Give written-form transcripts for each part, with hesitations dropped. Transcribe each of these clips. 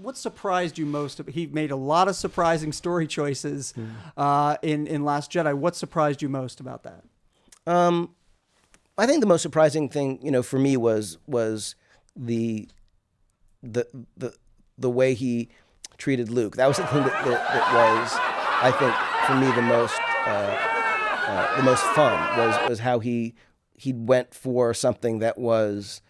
what surprised you most? He made a lot of surprising story choices in Last Jedi. What surprised you most about that? I think the most surprising thing, for me was the way he treated Luke. That was the thing that was, I think, for me the most fun was how he went for something that was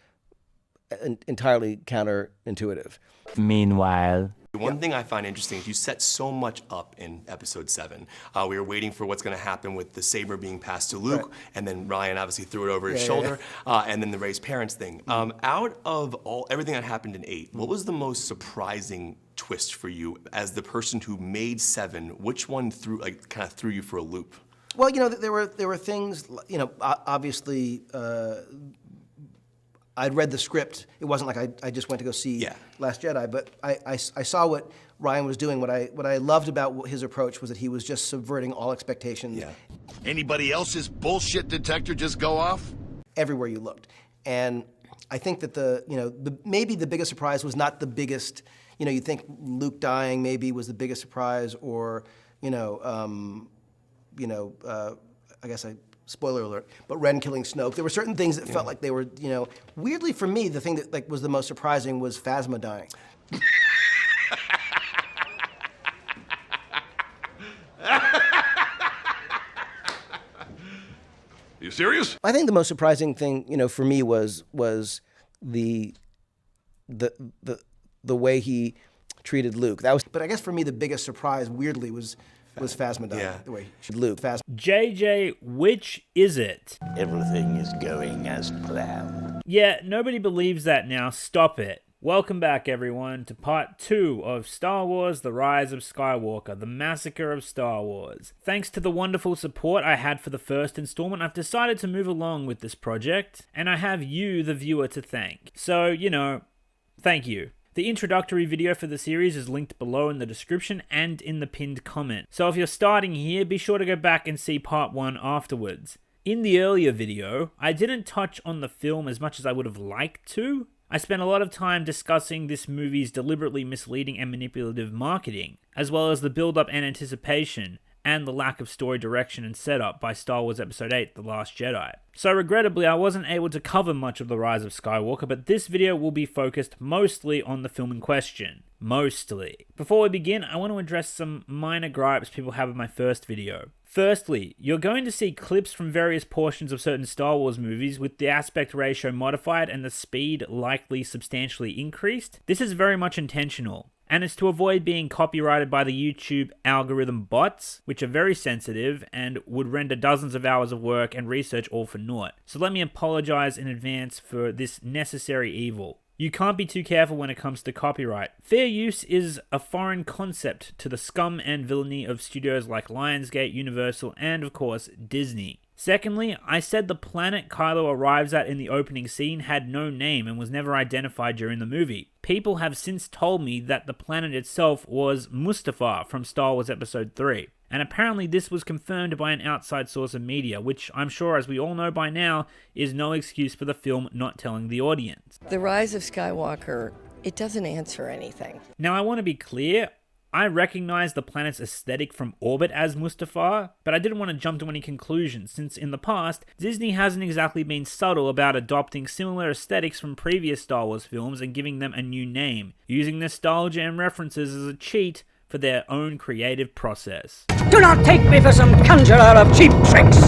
entirely counterintuitive. Meanwhile, one thing I find interesting is you set so much up in episode 7. We were waiting for what's going to happen with the saber being passed to Luke, right. And then Ryan obviously threw it over his shoulder, and then the Rey's parents thing. Out of everything that happened in 8, what was the most surprising twist for you as the person who made 7? Which one kind of threw you for a loop? Well, there were things, obviously. I'd read the script. It wasn't like I just went to go see Last Jedi, but I saw what Ryan was doing. What I loved about his approach was that he was just subverting all expectations. Yeah. Anybody else's bullshit detector just go off? Everywhere you looked. And I think that maybe the biggest surprise was not the biggest, you think Luke dying maybe was the biggest surprise, or, I guess spoiler alert, but Ren killing Snoke. There were certain things that felt like they were, weirdly for me, the thing that was the most surprising was Phasma dying. You serious? I think the most surprising thing, for me was the way he treated Luke. But I guess for me the biggest surprise, weirdly, was Phasma dying. The way Luke. JJ, which is it? Everything is going as planned. Yeah, nobody believes that now. Stop it. Welcome back, everyone, to part 2 of Star Wars: The Rise of Skywalker, the Massacre of Star Wars. Thanks to the wonderful support I had for the first installment, I've decided to move along with this project, and I have you, the viewer, to thank. So, thank you. The introductory video for the series is linked below in the description and in the pinned comment. So if you're starting here, be sure to go back and see part 1 afterwards. In the earlier video, I didn't touch on the film as much as I would have liked to. I spent a lot of time discussing this movie's deliberately misleading and manipulative marketing, as well as the build-up and anticipation, and the lack of story direction and setup by Star Wars Episode 8, The Last Jedi. So regrettably, I wasn't able to cover much of The Rise of Skywalker, but this video will be focused mostly on the film in question. Mostly. Before we begin, I want to address some minor gripes people have of my first video. Firstly, you're going to see clips from various portions of certain Star Wars movies with the aspect ratio modified and the speed likely substantially increased. This is very much intentional, and it's to avoid being copyrighted by the YouTube algorithm bots, which are very sensitive and would render dozens of hours of work and research all for naught. So let me apologize in advance for this necessary evil. You can't be too careful when it comes to copyright. Fair use is a foreign concept to the scum and villainy of studios like Lionsgate, Universal, and of course, Disney. Secondly, I said the planet Kylo arrives at in the opening scene had no name and was never identified during the movie. People have since told me that the planet itself was Mustafar from Star Wars Episode 3. And apparently this was confirmed by an outside source of media, which I'm sure, as we all know by now, is no excuse for the film not telling the audience. The Rise of Skywalker, it doesn't answer anything. Now I want to be clear, I recognize the planet's aesthetic from orbit as Mustafar, but I didn't want to jump to any conclusions, since in the past, Disney hasn't exactly been subtle about adopting similar aesthetics from previous Star Wars films and giving them a new name, using nostalgia and references as a cheat for their own creative process. Do not take me for some conjurer of cheap tricks!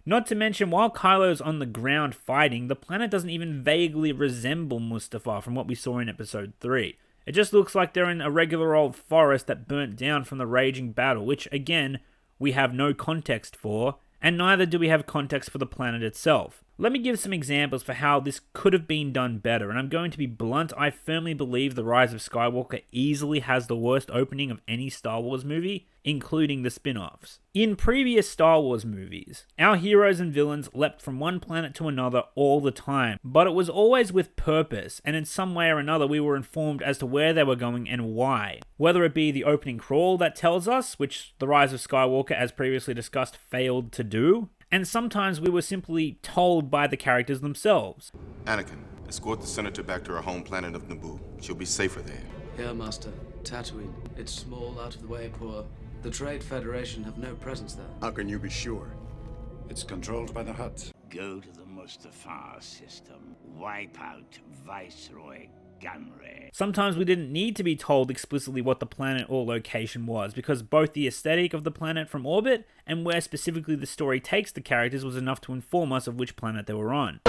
Not to mention, while Kylo's on the ground fighting, the planet doesn't even vaguely resemble Mustafar from what we saw in Episode 3. It just looks like they're in a regular old forest that burnt down from the raging battle, which, again, we have no context for, and neither do we have context for the planet itself. Let me give some examples for how this could have been done better, and I'm going to be blunt. I firmly believe The Rise of Skywalker easily has the worst opening of any Star Wars movie, including the spin-offs. In previous Star Wars movies, our heroes and villains leapt from one planet to another all the time, but it was always with purpose, and in some way or another we were informed as to where they were going and why. Whether it be the opening crawl that tells us, which The Rise of Skywalker, as previously discussed, failed to do, and sometimes we were simply told by the characters themselves. Anakin, escort the senator back to her home planet of Naboo. She'll be safer there. Here, Master. Tatooine. It's small, out of the way, poor. The Trade Federation have no presence there. How can you be sure? It's controlled by the Hutts. Go to the Mustafar system. Wipe out Viceroy Gunray. Sometimes we didn't need to be told explicitly what the planet or location was, because both the aesthetic of the planet from orbit and where specifically the story takes the characters was enough to inform us of which planet they were on.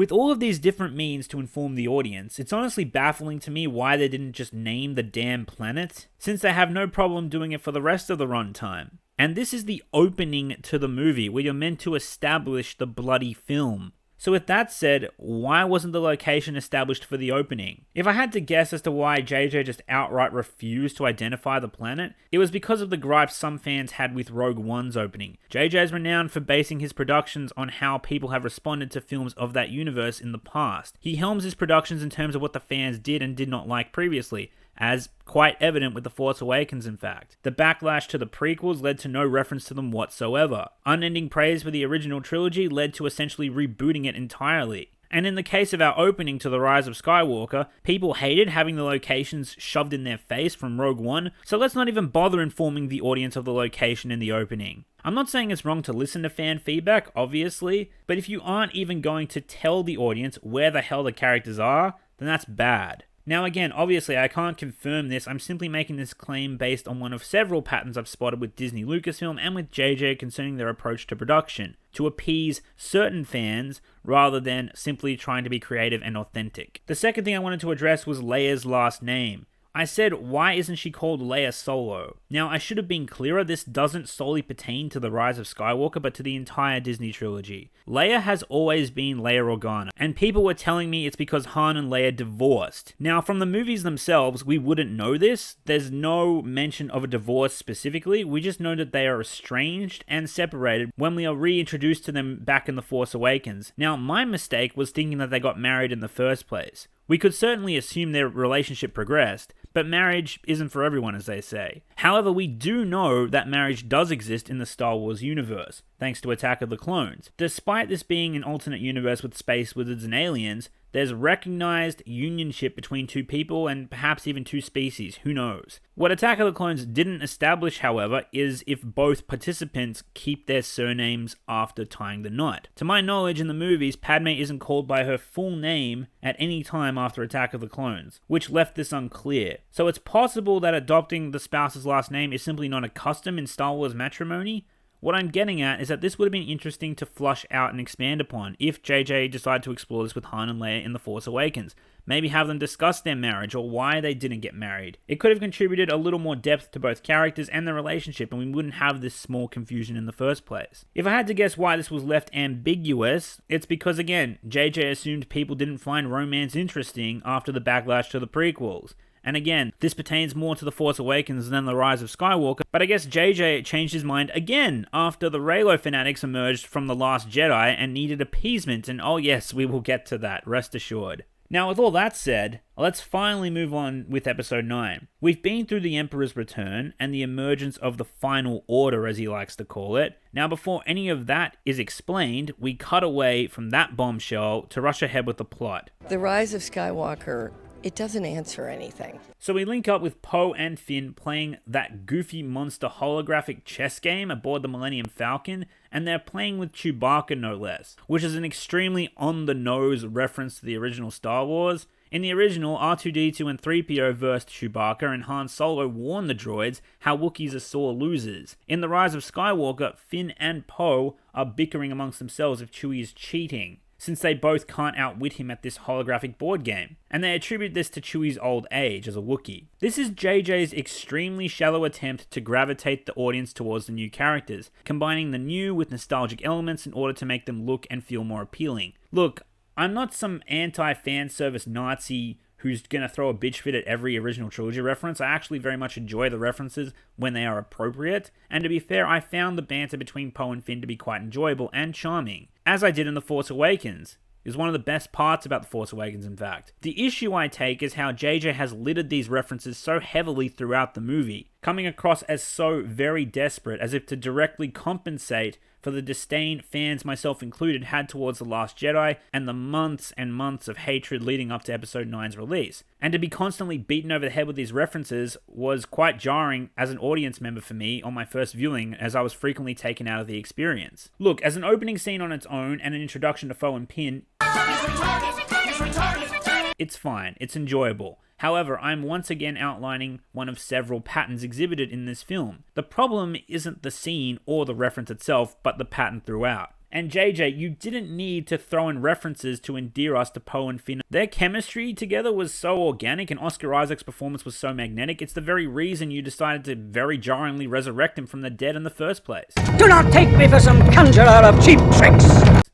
With all of these different means to inform the audience, it's honestly baffling to me why they didn't just name the damn planet, since they have no problem doing it for the rest of the runtime. And this is the opening to the movie, where you're meant to establish the bloody film. So with that said, why wasn't the location established for the opening? If I had to guess as to why JJ just outright refused to identify the planet, it was because of the gripes some fans had with Rogue One's opening. JJ is renowned for basing his productions on how people have responded to films of that universe in the past. He helms his productions in terms of what the fans did and did not like previously, as quite evident with The Force Awakens in fact. The backlash to the prequels led to no reference to them whatsoever. Unending praise for the original trilogy led to essentially rebooting it entirely. And in the case of our opening to The Rise of Skywalker, people hated having the locations shoved in their face from Rogue One, so let's not even bother informing the audience of the location in the opening. I'm not saying it's wrong to listen to fan feedback, obviously, but if you aren't even going to tell the audience where the hell the characters are, then that's bad. Now again, obviously I can't confirm this, I'm simply making this claim based on one of several patterns I've spotted with Disney Lucasfilm and with JJ concerning their approach to production, to appease certain fans rather than simply trying to be creative and authentic. The second thing I wanted to address was Leia's last name. I said, why isn't she called Leia Solo? Now, I should have been clearer, this doesn't solely pertain to The Rise of Skywalker, but to the entire Disney trilogy. Leia has always been Leia Organa, and people were telling me it's because Han and Leia divorced. Now, from the movies themselves, we wouldn't know this. There's no mention of a divorce specifically, we just know that they are estranged and separated when we are reintroduced to them back in The Force Awakens. Now, my mistake was thinking that they got married in the first place. We could certainly assume their relationship progressed, but marriage isn't for everyone, as they say. However, we do know that marriage does exist in the Star Wars universe, thanks to Attack of the Clones. Despite this being an alternate universe with space wizards and aliens, there's recognized unionship between two people and perhaps even two species, who knows. What Attack of the Clones didn't establish, however, is if both participants keep their surnames after tying the knot. To my knowledge, in the movies, Padme isn't called by her full name at any time after Attack of the Clones, which left this unclear. So it's possible that adopting the spouse's last name is simply not a custom in Star Wars matrimony. What I'm getting at is that this would have been interesting to flush out and expand upon if JJ decided to explore this with Han and Leia in The Force Awakens. Maybe have them discuss their marriage or why they didn't get married. It could have contributed a little more depth to both characters and their relationship, and we wouldn't have this small confusion in the first place. If I had to guess why this was left ambiguous, it's because again, JJ assumed people didn't find romance interesting after the backlash to the prequels. And again, this pertains more to The Force Awakens than The Rise of Skywalker, but I guess JJ changed his mind again after the Reylo fanatics emerged from The Last Jedi and needed appeasement, and oh yes, we will get to that, rest assured. Now, with all that said, let's finally move on with Episode 9. We've been through The Emperor's Return and the emergence of the Final Order, as he likes to call it. Now, before any of that is explained, we cut away from that bombshell to rush ahead with the plot. The Rise of Skywalker, it doesn't answer anything. So we link up with Poe and Finn playing that goofy monster holographic chess game aboard the Millennium Falcon, and they're playing with Chewbacca no less, which is an extremely on-the-nose reference to the original Star Wars. In the original, R2-D2 and 3PO versed Chewbacca, and Han Solo warned the droids how Wookiees are sore losers. In The Rise of Skywalker, Finn and Poe are bickering amongst themselves if Chewie is cheating, since they both can't outwit him at this holographic board game, and they attribute this to Chewie's old age as a Wookiee. This is JJ's extremely shallow attempt to gravitate the audience towards the new characters, combining the new with nostalgic elements in order to make them look and feel more appealing. Look, I'm not some anti-fan service Nazi who's going to throw a bitch fit at every original trilogy reference. I actually very much enjoy the references when they are appropriate, and to be fair, I found the banter between Poe and Finn to be quite enjoyable and charming, as I did in The Force Awakens. It was one of the best parts about The Force Awakens, in fact. The issue I take is how JJ has littered these references so heavily throughout the movie. coming across as so very desperate, as if to directly compensate for the disdain fans, myself included, had towards The Last Jedi and the months and months of hatred leading up to Episode 9's release. And to be constantly beaten over the head with these references was quite jarring as an audience member for me on my first viewing, as I was frequently taken out of the experience. Look, as an opening scene on its own and an introduction to Poe and Finn, it's fine, it's enjoyable. However, I'm once again outlining one of several patterns exhibited in this film. The problem isn't the scene or the reference itself, but the pattern throughout. And JJ, you didn't need to throw in references to endear us to Poe and Finn. Their chemistry together was so organic, and Oscar Isaac's performance was so magnetic, it's the very reason you decided to very jarringly resurrect him from the dead in the first place. Do not take me for some conjurer of cheap tricks!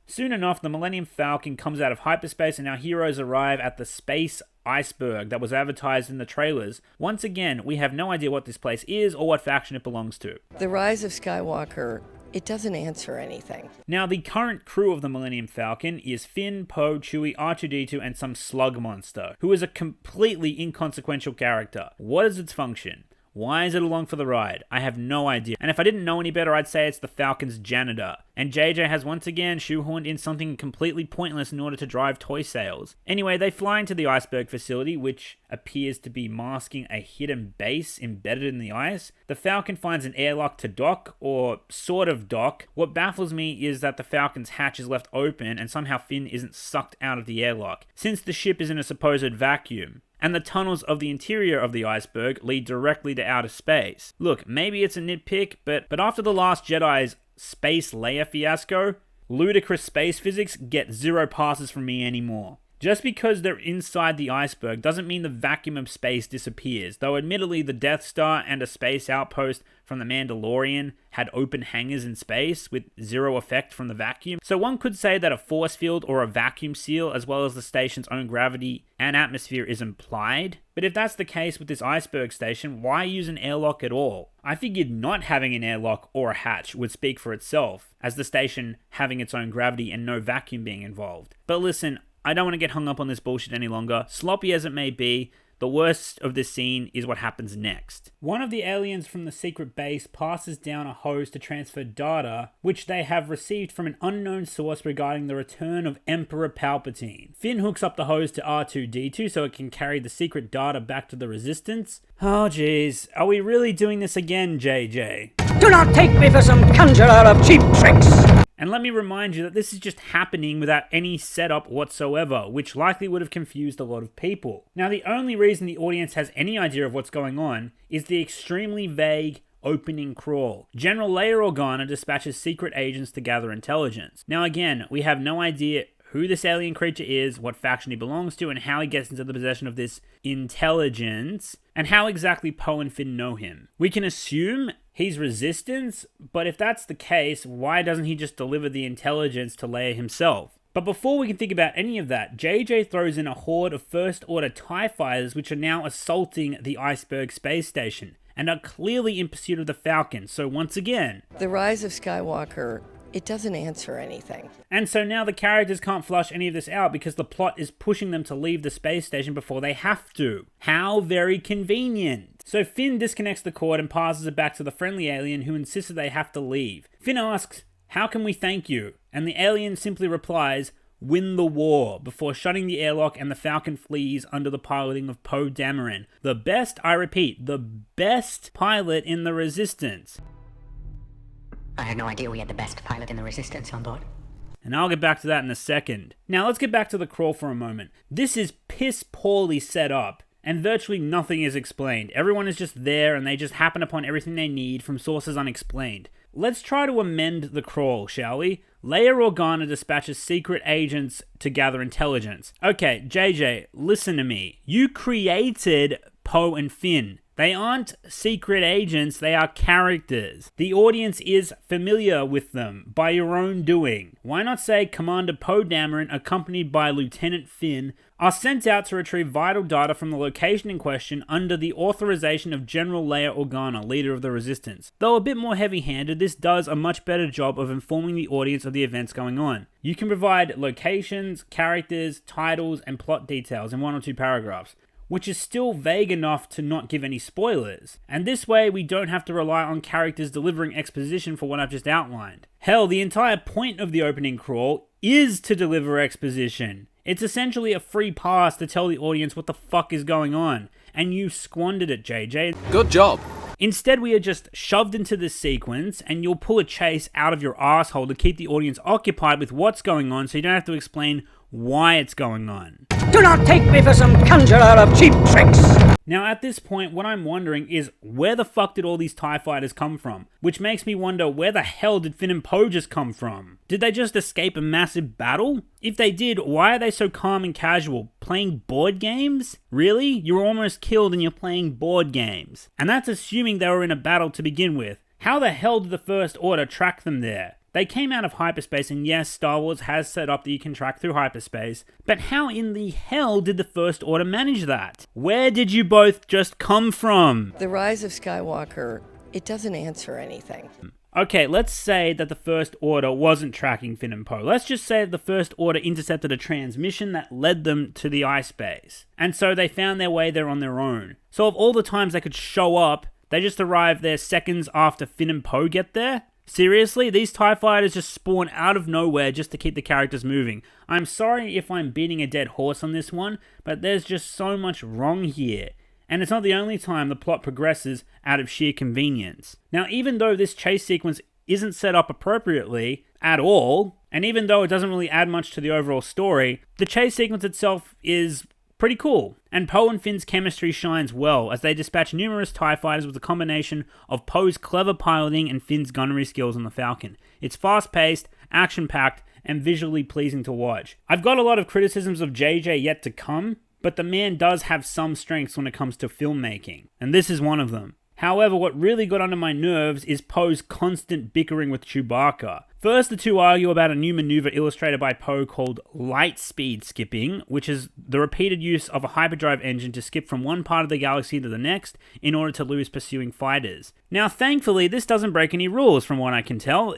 Soon enough, the Millennium Falcon comes out of hyperspace and our heroes arrive at the space iceberg that was advertised in the trailers. Once again, we have no idea what this place is or what faction it belongs to. The rise of Skywalker, it doesn't answer anything. Now, the current crew of the Millennium Falcon is Finn, Poe, Chewie, R2-D2, and some slug monster, who is a completely inconsequential character. What is its function? Why is it along for the ride? I have no idea. And if I didn't know any better, I'd say it's the Falcon's janitor. And JJ has once again shoehorned in something completely pointless in order to drive toy sales. Anyway, they fly into the iceberg facility, which appears to be masking a hidden base embedded in the ice. The Falcon finds an airlock to dock, or sort of dock. What baffles me is that the Falcon's hatch is left open and somehow Finn isn't sucked out of the airlock, since the ship is in a supposed vacuum. And the tunnels of the interior of the iceberg lead directly to outer space. Look, maybe it's a nitpick, but after The Last Jedi's space Leia fiasco, ludicrous space physics get 0 passes from me anymore. Just because they're inside the iceberg doesn't mean the vacuum of space disappears, though admittedly the Death Star and a space outpost from the Mandalorian had open hangars in space with 0 effect from the vacuum. So one could say that a force field or a vacuum seal, as well as the station's own gravity and atmosphere, is implied. But if that's the case with this iceberg station, why use an airlock at all? I figured not having an airlock or a hatch would speak for itself, as the station having its own gravity and no vacuum being involved. But listen, I don't want to get hung up on this bullshit any longer. Sloppy as it may be, the worst of this scene is what happens next. One of the aliens from the secret base passes down a hose to transfer data, which they have received from an unknown source regarding the return of Emperor Palpatine. Finn hooks up the hose to R2-D2 so it can carry the secret data back to the Resistance. Oh jeez, are we really doing this again, JJ? Do not take me for some conjurer of cheap tricks! And let me remind you that this is just happening without any setup whatsoever, which likely would have confused a lot of people. Now, the only reason the audience has any idea of what's going on is the extremely vague opening crawl. General Leia Organa dispatches secret agents to gather intelligence. Now again, we have no idea who this alien creature is, what faction he belongs to, and how he gets into the possession of this intelligence, and how exactly Poe and Finn know him. We can assume he's Resistance, but if that's the case, why doesn't he just deliver the intelligence to Leia himself? But before we can think about any of that, JJ throws in a horde of First Order TIE fighters which are now assaulting the iceberg space station, and are clearly in pursuit of the Falcon, so once again, The rise of Skywalker, it doesn't answer anything. And so now the characters can't flush any of this out because the plot is pushing them to leave the space station before they have to. How very convenient. So Finn disconnects the cord and passes it back to the friendly alien, who insists that they have to leave. Finn asks, "How can we thank you?" And the alien simply replies, "Win the war," before shutting the airlock, and the Falcon flees under the piloting of Poe Dameron. The best, I repeat, the best pilot in the Resistance. I had no idea we had the best pilot in the Resistance on board. And I'll get back to that in a second. Now let's get back to the crawl for a moment. This is piss poorly set up, and virtually nothing is explained. Everyone is just there, and they just happen upon everything they need from sources unexplained. Let's try to amend the crawl, shall we? Leia Organa dispatches secret agents to gather intelligence. Okay, JJ, listen to me. You created Poe and Finn. They aren't secret agents, they are characters. The audience is familiar with them by your own doing. Why not say Commander Poe Dameron, accompanied by Lieutenant Finn, are sent out to retrieve vital data from the location in question under the authorization of General Leia Organa, leader of the Resistance. Though a bit more heavy-handed, this does a much better job of informing the audience of the events going on. You can provide locations, characters, titles, and plot details in 1 or 2 paragraphs. which is still vague enough to not give any spoilers. And this way, we don't have to rely on characters delivering exposition for what I've just outlined. Hell, the entire point of the opening crawl is to deliver exposition. It's essentially a free pass to tell the audience what the fuck is going on, and you squandered it, JJ. Good job. Instead, we are just shoved into this sequence, and you'll pull a chase out of your asshole to keep the audience occupied with what's going on so you don't have to explain why it's going on. Do not take me for some conjurer of cheap tricks! Now at this point, what I'm wondering is, where the fuck did all these TIE fighters come from? Which makes me wonder, where the hell did Finn and Poe just come from? Did they just escape a massive battle? If they did, why are they so calm and casual? Playing board games? Really? You were almost killed and you're playing board games. And that's assuming they were in a battle to begin with. How the hell did the First Order track them there? They came out of hyperspace, and yes, Star Wars has set up that you can track through hyperspace, but how in the hell did the First Order manage that? Where did you both just come from? The Rise of Skywalker, it doesn't answer anything. Okay, let's say that the First Order wasn't tracking Finn and Poe. Let's just say that the First Order intercepted a transmission that led them to the ice base, and so they found their way there on their own. So of all the times they could show up, they just arrived there seconds after Finn and Poe get there? Seriously, these TIE fighters just spawn out of nowhere just to keep the characters moving. I'm sorry if I'm beating a dead horse on this one, but there's just so much wrong here. And it's not the only time the plot progresses out of sheer convenience. Now, even though this chase sequence isn't set up appropriately at all, and even though it doesn't really add much to the overall story, the chase sequence itself is pretty cool. And Poe and Finn's chemistry shines well as they dispatch numerous TIE fighters with a combination of Poe's clever piloting and Finn's gunnery skills on the Falcon. It's fast-paced, action-packed, and visually pleasing to watch. I've got a lot of criticisms of JJ yet to come, but the man does have some strengths when it comes to filmmaking, and this is one of them. However, what really got under my nerves is Poe's constant bickering with Chewbacca. First, the two argue about a new maneuver illustrated by Poe called light speed skipping, which is the repeated use of a hyperdrive engine to skip from one part of the galaxy to the next in order to lose pursuing fighters. Now, thankfully, this doesn't break any rules from what I can tell.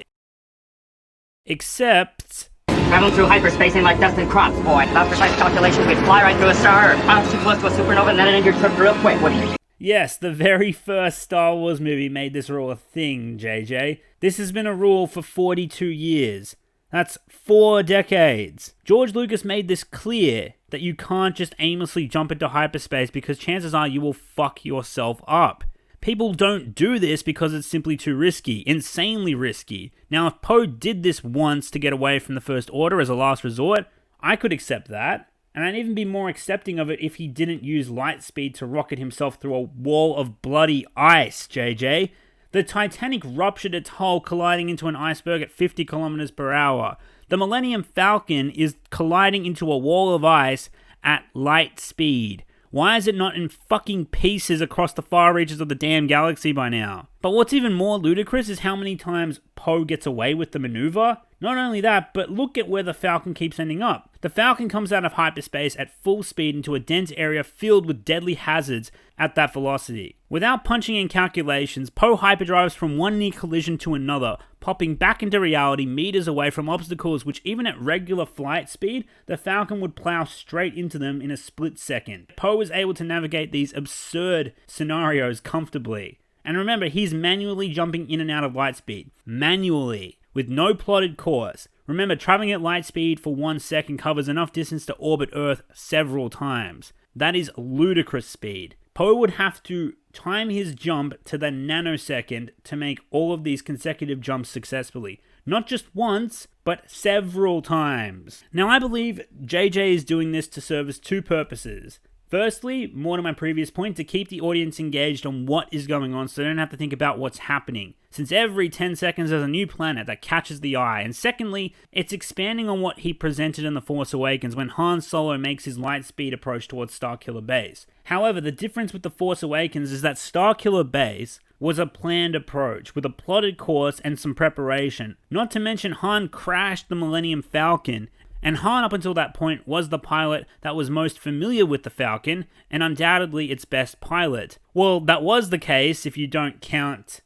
Except... Traveling through hyperspace ain't like dust and crops, boy. Without precise calculations, we'd fly right through a star or bounce too close to a supernova and then end your trip real quick, wouldn't you? Yes, the very first Star Wars movie made this rule a thing, JJ. This has been a rule for 42 years. That's 4 decades. George Lucas made this clear, that you can't just aimlessly jump into hyperspace because chances are you will fuck yourself up. People don't do this because it's simply too risky, insanely risky. Now, if Poe did this once to get away from the First Order as a last resort, I could accept that. And I'd even be more accepting of it if he didn't use light speed to rocket himself through a wall of bloody ice, JJ. The Titanic ruptured its hull, colliding into an iceberg at 50 kilometers per hour. The Millennium Falcon is colliding into a wall of ice at light speed. Why is it not in fucking pieces across the far reaches of the damn galaxy by now? But what's even more ludicrous is how many times Poe gets away with the maneuver. Not only that, but look at where the Falcon keeps ending up. The Falcon comes out of hyperspace at full speed into a dense area filled with deadly hazards at that velocity. Without punching in calculations, Poe hyperdrives from one near collision to another, popping back into reality meters away from obstacles which even at regular flight speed, the Falcon would plow straight into them in a split second. Poe is able to navigate these absurd scenarios comfortably. And remember, he's manually jumping in and out of light speed. Manually. With no plotted course. Remember, traveling at light speed for 1 second covers enough distance to orbit Earth several times. That is ludicrous speed. Poe would have to time his jump to the nanosecond to make all of these consecutive jumps successfully. Not just once, but several times. Now, I believe JJ is doing this to service 2 purposes. Firstly, more to my previous point, to keep the audience engaged on what is going on so they don't have to think about what's happening, since every 10 seconds there's a new planet that catches the eye. And secondly, it's expanding on what he presented in The Force Awakens when Han Solo makes his lightspeed approach towards Starkiller Base. However, the difference with The Force Awakens is that Starkiller Base was a planned approach with a plotted course and some preparation. Not to mention Han crashed the Millennium Falcon, and Han up until that point was the pilot that was most familiar with the Falcon, and undoubtedly its best pilot. Well, that was the case if you don't count...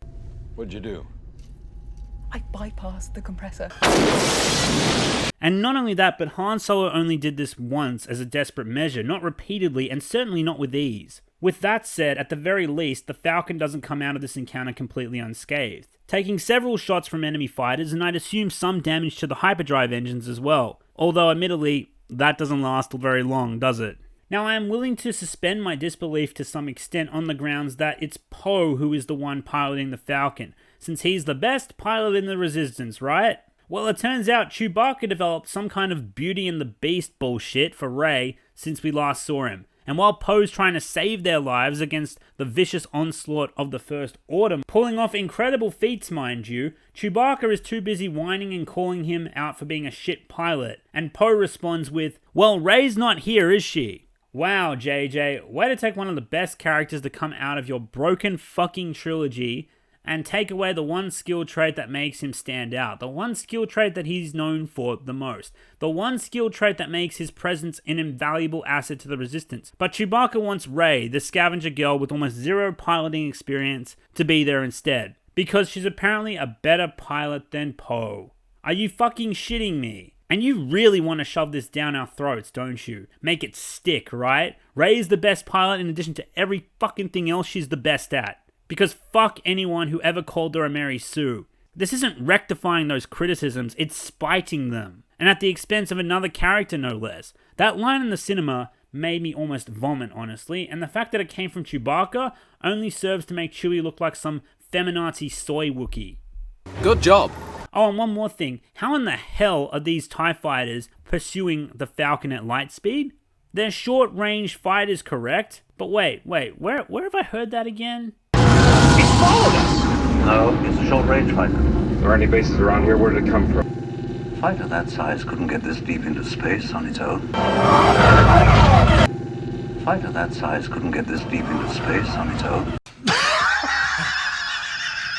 What'd you do? I bypassed the compressor. And not only that, but Han Solo only did this once as a desperate measure, not repeatedly, and certainly not with ease. With that said, at the very least, the Falcon doesn't come out of this encounter completely unscathed, taking several shots from enemy fighters, and I'd assume some damage to the hyperdrive engines as well. Although, admittedly, that doesn't last very long, does it? Now, I am willing to suspend my disbelief to some extent on the grounds that it's Poe who is the one piloting the Falcon, since he's the best pilot in the Resistance, right? Well, it turns out Chewbacca developed some kind of Beauty and the Beast bullshit for Rey since we last saw him. And while Poe's trying to save their lives against the vicious onslaught of the First Order, pulling off incredible feats, mind you, Chewbacca is too busy whining and calling him out for being a shit pilot. And Poe responds with, "Well, Rey's not here, is she?" Wow, JJ, way to take one of the best characters to come out of your broken fucking trilogy and take away the one skill trait that makes him stand out, the one skill trait that he's known for the most, the one skill trait that makes his presence an invaluable asset to the Resistance. But Chewbacca wants Rey, the scavenger girl with almost zero piloting experience, to be there instead, because she's apparently a better pilot than Poe. Are you fucking shitting me? And you really want to shove this down our throats, don't you? Make it stick, right? Rey is the best pilot in addition to every fucking thing else she's the best at. Because fuck anyone who ever called her a Mary Sue. This isn't rectifying those criticisms, it's spiting them. And at the expense of another character, no less. That line in the cinema made me almost vomit, honestly, and the fact that it came from Chewbacca only serves to make Chewie look like some feminazi soy Wookiee. Good job. Oh, and one more thing. How in the hell are these TIE fighters pursuing the Falcon at light speed? They're short-range fighters, correct? But wait, where have I heard that again? He's followed us! No, it's a short-range fighter. There aren't any bases around here. Where did it come from? A fighter that size couldn't get this deep into space on its own. A fighter that size couldn't get this deep into space on its own.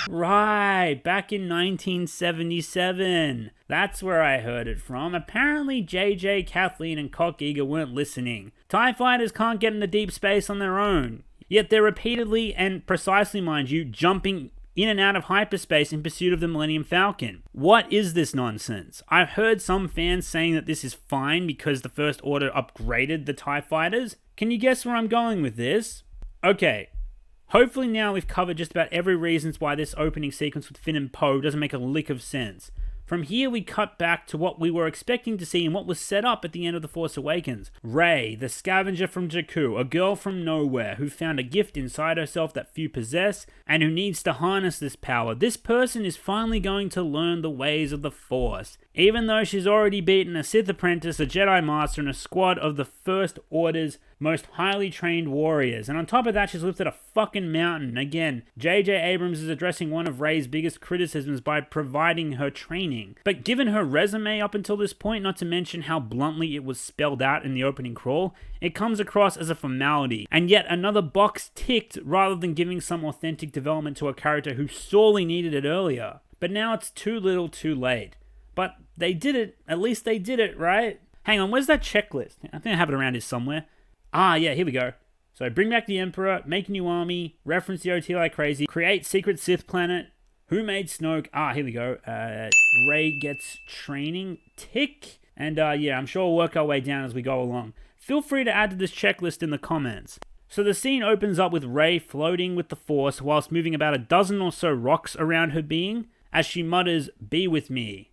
Right, back in 1977. That's where I heard it from. Apparently JJ, Kathleen, and Cock Eager weren't listening. TIE fighters can't get into deep space on their own. Yet they're repeatedly, and precisely mind you, jumping in and out of hyperspace in pursuit of the Millennium Falcon. What is this nonsense? I've heard some fans saying that this is fine because the First Order upgraded the TIE fighters. Can you guess where I'm going with this? Okay. Hopefully now we've covered just about every reason why this opening sequence with Finn and Poe doesn't make a lick of sense. From here we cut back to what we were expecting to see and what was set up at the end of The Force Awakens. Rey, the scavenger from Jakku, a girl from nowhere who found a gift inside herself that few possess and who needs to harness this power. This person is finally going to learn the ways of the Force. Even though she's already beaten a Sith apprentice, a Jedi Master, and a squad of the First Order's most highly trained warriors. And on top of that, she's lifted a fucking mountain. Again, J.J. Abrams is addressing one of Rey's biggest criticisms by providing her training. But given her resume up until this point, not to mention how bluntly it was spelled out in the opening crawl, it comes across as a formality. And yet another box ticked rather than giving some authentic development to a character who sorely needed it earlier. But now it's too little too late. But they did it. At least they did it, right? Hang on, where's that checklist? I think I have it around here somewhere. Ah, yeah, here we go. So bring back the Emperor, make a new army, reference the OT like crazy, create secret Sith planet, who made Snoke? Ah, here we go. Rey gets training, tick. And yeah, I'm sure we'll work our way down as we go along. Feel free to add to this checklist in the comments. So the scene opens up with Rey floating with the Force whilst moving about a dozen or so rocks around her being, as she mutters, be with me,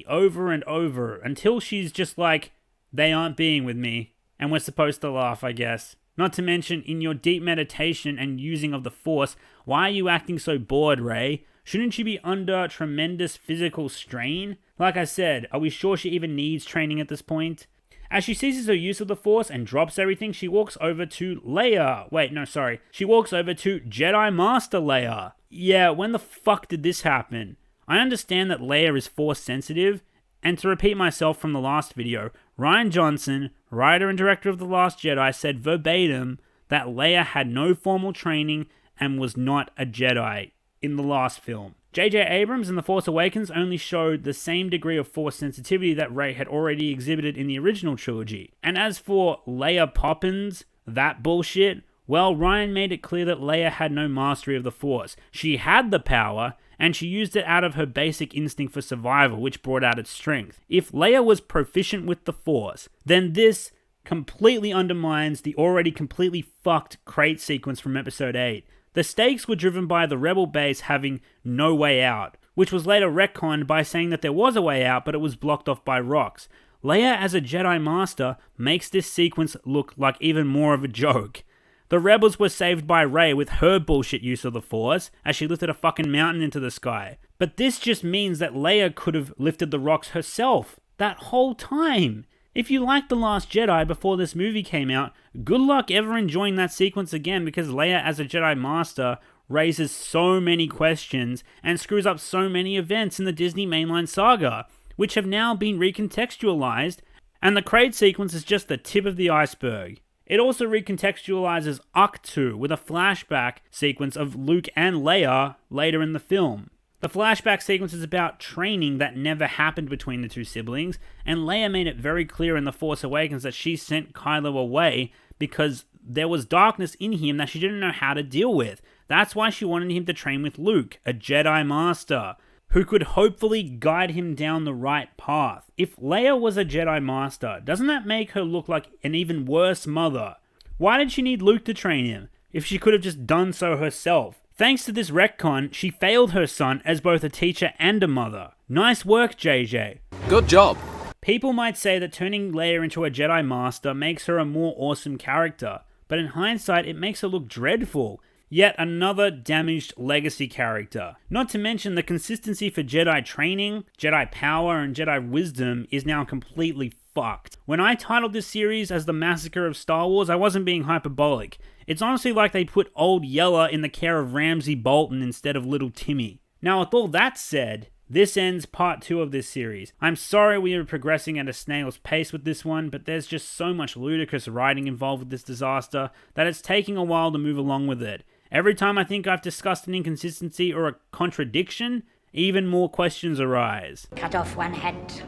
over and over, until she's just like, they aren't being with me. And we're supposed to laugh, I guess. Not to mention, in your deep meditation and using of the Force, why are you acting so bored, Rey? Shouldn't you be under tremendous physical strain? Like I said, are we sure she even needs training at this point? As she ceases her use of the Force and drops everything, she walks over to Leia. She walks over to Jedi Master Leia. Yeah, when the fuck did this happen? I understand that Leia is Force sensitive, and to repeat myself from the last video, Rian Johnson, writer and director of The Last Jedi, said verbatim that Leia had no formal training and was not a Jedi in the last film. J.J. Abrams in The Force Awakens only showed the same degree of Force sensitivity that Rey had already exhibited in the original trilogy. And as for Leia Poppins, that bullshit, well, Ryan made it clear that Leia had no mastery of the Force. She had the power, and she used it out of her basic instinct for survival, which brought out its strength. If Leia was proficient with the Force, then this completely undermines the already completely fucked crate sequence from Episode 8. The stakes were driven by the Rebel base having no way out, which was later retconned by saying that there was a way out, but it was blocked off by rocks. Leia as a Jedi Master makes this sequence look like even more of a joke. The Rebels were saved by Rey with her bullshit use of the Force, as she lifted a fucking mountain into the sky. But this just means that Leia could have lifted the rocks herself, that whole time. If you liked The Last Jedi before this movie came out, good luck ever enjoying that sequence again, because Leia as a Jedi Master raises so many questions and screws up so many events in the Disney mainline saga, which have now been recontextualized, and the crate sequence is just the tip of the iceberg. It also recontextualizes Ahch-To with a flashback sequence of Luke and Leia later in the film. The flashback sequence is about training that never happened between the two siblings, and Leia made it very clear in The Force Awakens that she sent Kylo away because there was darkness in him that she didn't know how to deal with. That's why she wanted him to train with Luke, a Jedi Master, who could hopefully guide him down the right path. If Leia was a Jedi Master, doesn't that make her look like an even worse mother? Why did she need Luke to train him, if she could have just done so herself? Thanks to this retcon, she failed her son as both a teacher and a mother. Nice work, JJ. Good job. People might say that turning Leia into a Jedi Master makes her a more awesome character, but in hindsight, it makes her look dreadful. Yet another damaged legacy character. Not to mention the consistency for Jedi training, Jedi power, and Jedi wisdom is now completely fucked. When I titled this series as the Massacre of Star Wars, I wasn't being hyperbolic. It's honestly like they put old Yeller in the care of Ramsay Bolton instead of little Timmy. Now, with all that said, this ends part 2 of this series. I'm sorry we are progressing at a snail's pace with this one, but there's just so much ludicrous writing involved with this disaster that it's taking a while to move along with it. Every time I think I've discussed an inconsistency or a contradiction, even more questions arise. Cut off one head.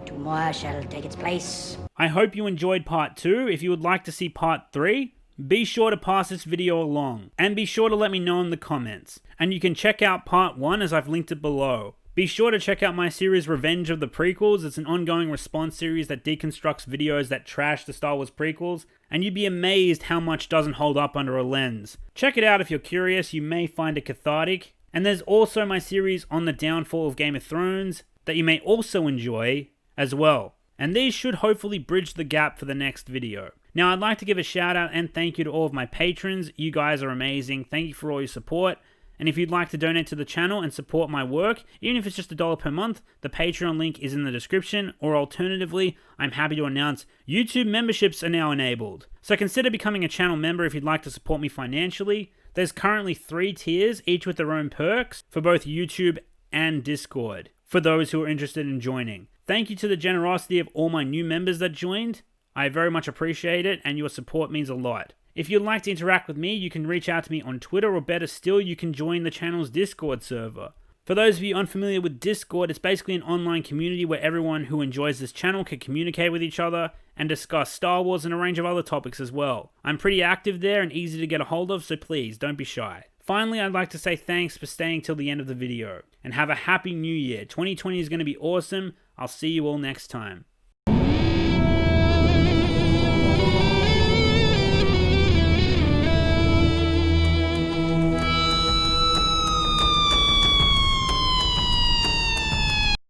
2 more shall take its place. I hope you enjoyed part 2. If you would like to see part 3, be sure to pass this video along. And be sure to let me know in the comments. And you can check out part 1 as I've linked it below. Be sure to check out my series Revenge of the Prequels. It's an ongoing response series that deconstructs videos that trash the Star Wars prequels, and you'd be amazed how much doesn't hold up under a lens. Check it out if you're curious, you may find it cathartic. And there's also my series on the downfall of Game of Thrones that you may also enjoy as well. And these should hopefully bridge the gap for the next video. Now, I'd like to give a shout out and thank you to all of my patrons. You guys are amazing. Thank you for all your support. And if you'd like to donate to the channel and support my work, even if it's just $1 per month, the Patreon link is in the description, or alternatively, I'm happy to announce YouTube memberships are now enabled. So consider becoming a channel member if you'd like to support me financially. There's currently 3 tiers, each with their own perks, for both YouTube and Discord, for those who are interested in joining. Thank you to the generosity of all my new members that joined. I very much appreciate it, and your support means a lot. If you'd like to interact with me, you can reach out to me on Twitter, or better still, you can join the channel's Discord server. For those of you unfamiliar with Discord, it's basically an online community where everyone who enjoys this channel can communicate with each other and discuss Star Wars and a range of other topics as well. I'm pretty active there and easy to get a hold of, so please, don't be shy. Finally, I'd like to say thanks for staying till the end of the video, and have a happy new year. 2020 is going to be awesome. I'll see you all next time.